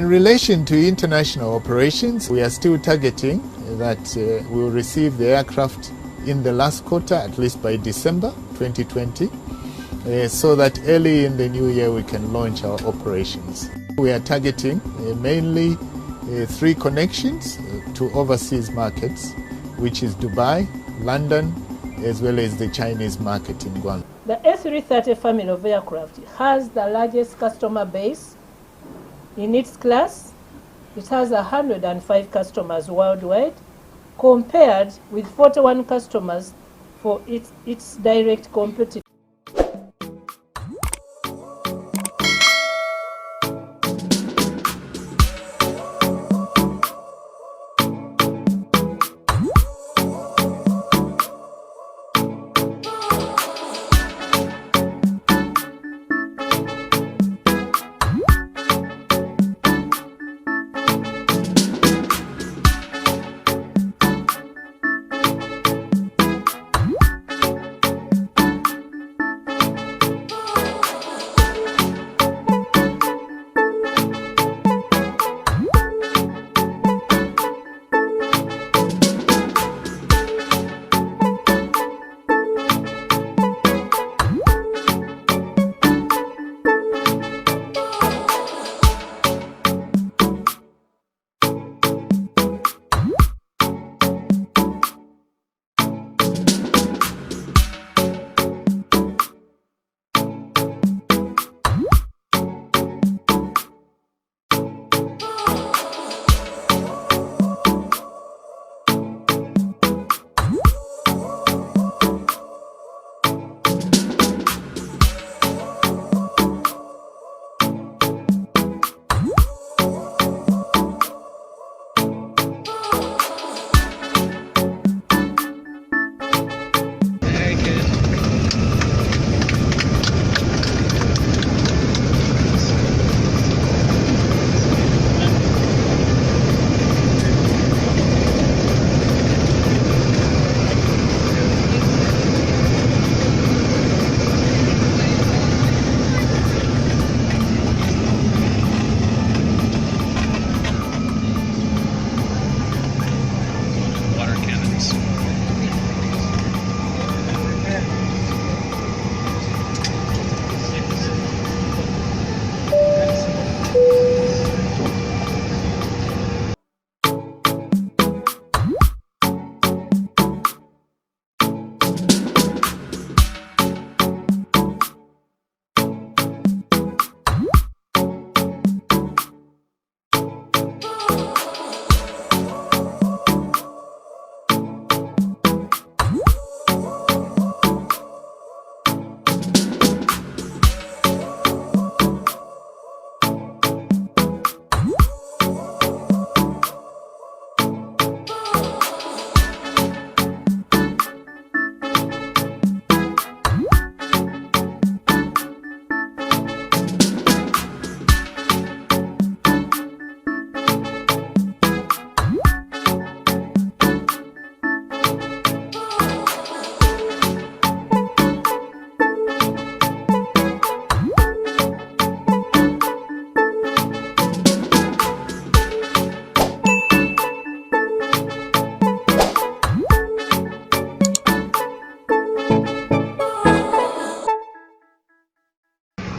In relation to international operations, we are still targeting that we will receive the aircraft in the last quarter, at least by December 2020, so that early in the new year we can launch our operations. We are targeting mainly 3 connections to overseas markets, which is Dubai, London, as well as the Chinese market in Guangzhou. The A330 family of aircraft has the largest customer base in its class. It has 105 customers worldwide, compared with 41 customers for its direct competitor.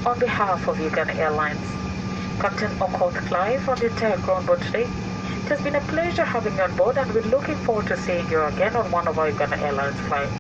On behalf of Uganda Airlines, Captain Okoth Clive on the entire ground board today, it has been a pleasure having you on board, and we're looking forward to seeing you again on one of our Uganda Airlines flights.